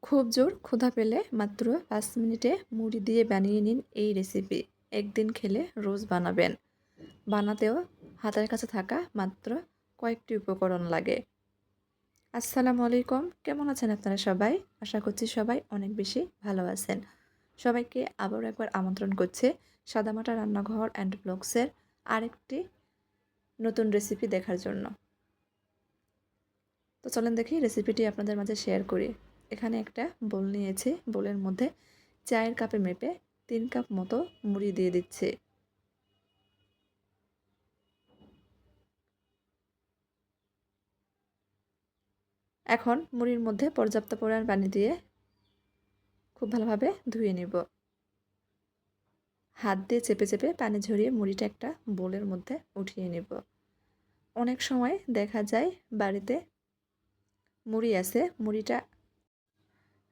খুব জোর ক্ষুধা পেলে মাত্র ৫ মিনিটে মুড়ি দিয়ে বানিয়ে নিন এই রেসিপি। একদিন খেলে রোজ বানাবেন। বানাতেও হাতের কাছে থাকা মাত্র কয়েকটি উপকরণ লাগে। আসসালামু আলাইকুম, কেমন আছেন আপনারা সবাই? আশা করছি সবাই অনেক বেশি ভালো আছেন। সবাইকে আবারও একবার আমন্ত্রণ করছি সাদামাটা রান্নাঘর অ্যান্ড ব্লগসের আরেকটি নতুন রেসিপি দেখার জন্য। তো চলেন দেখি রেসিপিটি আপনাদের মাঝে শেয়ার করি। এখানে একটা বোল নিয়েছি, বোলের মধ্যে চায়ের কাপে মেপে 3 কাপ মতো মুড়ি দিয়ে দিচ্ছি। এখন মুড়ির মধ্যে পর্যাপ্ত পরিমাণ পানি দিয়ে খুব ভালোভাবে ধুয়ে নিব। হাত দিয়ে চেপে চেপে পানি ঝরিয়ে মুড়িটা একটা বোলের মধ্যে উঠিয়ে নেব। অনেক সময় দেখা যায় বাড়িতে মুড়ি আছে, মুড়িটা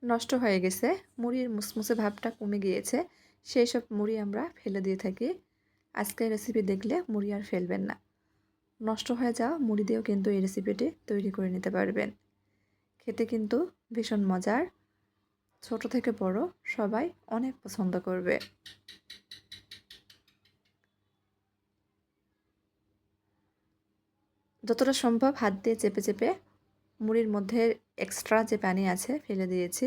নষ্ট হয়ে গেছে, মুড়ির মুসমুসে ভাবটা কমে গিয়েছে, সেই সব মুড়ি আমরা ফেলে দিয়ে থাকি। আজকের রেসিপি দেখলে মুড়ি আর ফেলবেন না। নষ্ট হয়ে যাওয়া মুড়ি দিয়েও কিন্তু এই রেসিপিটি তৈরি করে নিতে পারবেন। খেতে কিন্তু ভীষণ মজার, ছোট থেকে বড় সবাই অনেক পছন্দ করবে। যতটা সম্ভব হাত দিয়ে চেপে চেপে মুড়ির মধ্যে এক্সট্রা যে পানি আছে ফেলে দিয়েছি।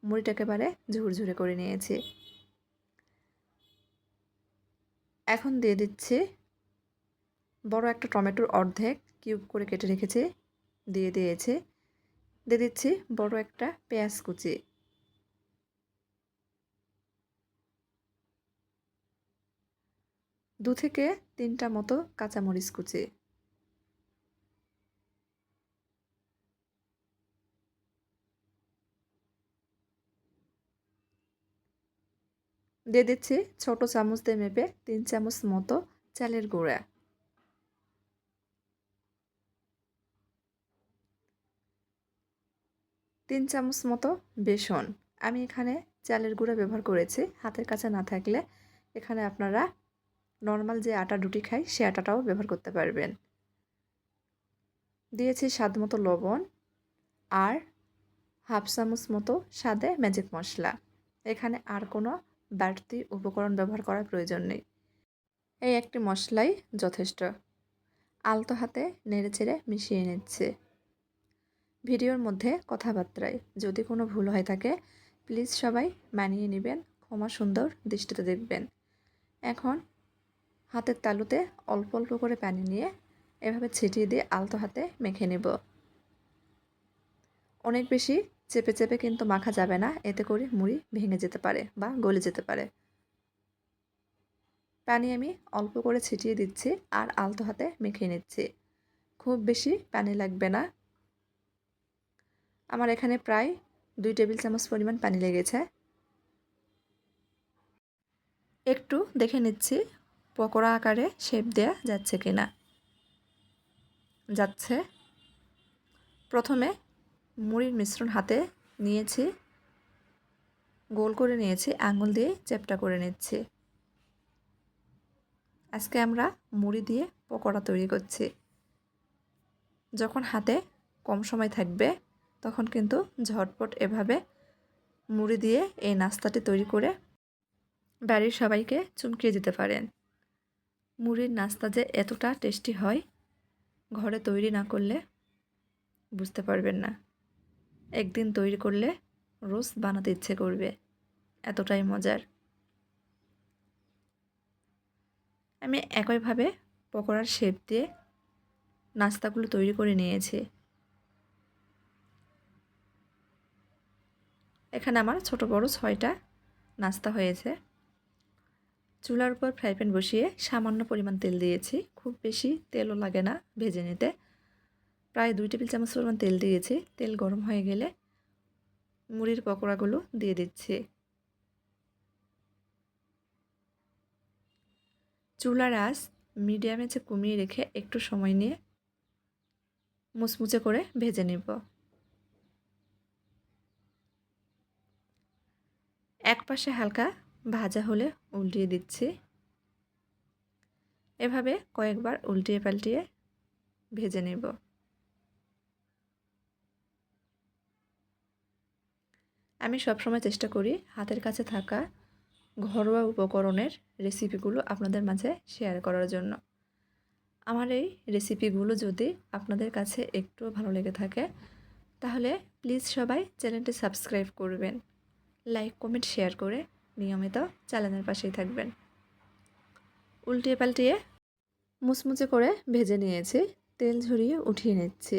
মুড়িটা একেবারে ঝুরঝুরে করে নিয়েছি। এখন দিয়ে দিচ্ছি বড় একটা টমেটোর অর্ধেক কিউব করে কেটে রেখেছি, দিয়ে দিয়েছি। দিয়ে দিচ্ছি বড় একটা পেঁয়াজ কুচি। 2 থেকে 3টা মতো কাঁচামরিচ কুচি। দিয়ে দিচ্ছি ছোট চামচ দিয়ে মেপে 3 চামচ মতো চালের গুঁড়া। 3 চামচ মতো বেসন। আমি এখানে চালের গুঁড়া ব্যবহার করেছি, হাতের কাছে না থাকলে এখানে আপনারা নর্মাল যে আটা রুটি খাই সে আটাটাও ব্যবহার করতে পারবেন। দিয়েছি স্বাদ মতো লবণ আর হাফ চামচ মতো স্বাদে ম্যাজিক মশলা। এখানে আর কোনো বাড়তি উপকরণ ব্যবহার করার প্রয়োজন নেই। এই একটি মশলাই যথেষ্ট। আলতো হাতে নেড়েচেড়ে মিশিয়ে নিচ্ছে। ভিডিওর মধ্যে কথাবার্তায় যদি কোনো ভুল হয়ে থাকে প্লিজ সবাই মানিয়ে নেবেন, ক্ষমা সুন্দর দৃষ্টিতে দেখবেন। এখন হাতের তালুতে অল্প অল্প করে পানি নিয়ে এভাবে ছিটিয়ে দিয়ে আলতো হাতে মেখে নেব। অনেক বেশি চেপে চেপে কিন্তু মাখা যাবে না, এতে করে মুড়ি ভেঙে যেতে পারে বা গলে যেতে পারে। পানি আমি অল্প করে ছিটিয়ে দিচ্ছি আর আলতো হাতে মেখে নিচ্ছি। খুব বেশি পানি লাগবে না। আমার এখানে প্রায় 2 টেবিল চামচ পরিমাণ পানি লেগেছে। একটু দেখে নিচ্ছি পকোড়া আকারে শেপ দেয়া যাচ্ছে কিনা। যাচ্ছে। প্রথমে মুড়ির মিশ্রণ হাতে নিয়েছি, গোল করে নিয়েছি, আঙুল দিয়ে চ্যাপ্টা করে নিচ্ছি। আজকে আমরা মুড়ি দিয়ে পকোড়া তৈরি করছি। যখন হাতে কম সময় থাকবে তখন কিন্তু ঝটপট এভাবে মুড়ি দিয়ে এই নাস্তাটি তৈরি করে বাড়ির সবাইকে চমকিয়ে দিতে পারেন। মুড়ির নাস্তা যে এতটা টেস্টি হয় ঘরে তৈরি না করলে বুঝতে পারবেন না। একদিন তৈরি করলে রোজ বানাতে ইচ্ছে করবে, এতটাই মজার। আমি একইভাবে পকোড়ার শেপ দিয়ে নাস্তাগুলো তৈরি করে নিয়েছি। এখানে আমার ছোট বড় 6টা নাস্তা হয়েছে। চুলার উপর ফ্রাই প্যান বসিয়ে সামান্য পরিমাণ তেল দিয়েছি, খুব বেশি তেলও লাগে না ভেজে নিতে। প্রায় 2 টেবিল চামচ পরিমাণ তেল দিয়েছি। তেল গরম হয়ে গেলে মুড়ির পকোড়াগুলো দিয়ে দিচ্ছি। চুলার আঁচ মিডিয়ামে কমিয়ে রেখে একটু সময় নিয়ে মুচমুচে করে ভেজে নেব। এক পাশে হালকা ভাজা হলে উল্টিয়ে দিচ্ছি। এভাবে কয়েকবার উল্টিয়ে পাল্টিয়ে ভেজে নেব। আমি সবসময় চেষ্টা করি হাতের কাছে থাকা ঘরোয়া উপকরণের রেসিপিগুলো আপনাদের মাঝে শেয়ার করার জন্য। আমার এই রেসিপিগুলো যদি আপনাদের কাছে একটুও ভালো লেগে থাকে তাহলে প্লিজ সবাই চ্যানেলটি সাবস্ক্রাইব করবেন, লাইক কমেন্ট শেয়ার করে নিয়মিত চ্যানেলের পাশেই থাকবেন। উল্টিয়ে পাল্টিয়ে মুচমুচে করে ভেজে নিয়েছি, তেল ঝরিয়ে উঠিয়ে নিচ্ছি।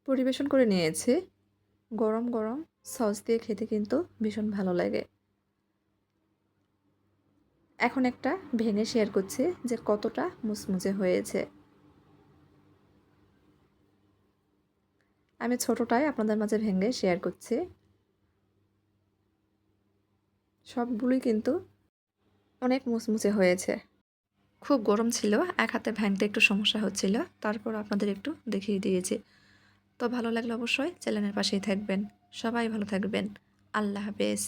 পরিবেশন করে নিয়েছি। গরম গরম সস দিয়ে খেতে কিন্তু ভীষণ ভালো লাগে। এখন একটা ভেঙে শেয়ার করছি যে কতটা মুচমুচে হয়েছে। আমি ছোটটাই আপনাদের মাঝে ভেঙে শেয়ার করছি। সবগুলোই কিন্তু অনেক মুচমুচে হয়েছে। খুব গরম ছিল, এক হাতে ভাঙতে একটু সমস্যা হচ্ছিল, তারপর আপনাদের একটু দেখিয়ে দিয়েছি। তো ভালো লাগলে অবশ্যই চ্যানেলের পাশেই থাকবেন। সবাই ভালো থাকবেন। আল্লাহ হাফেজ।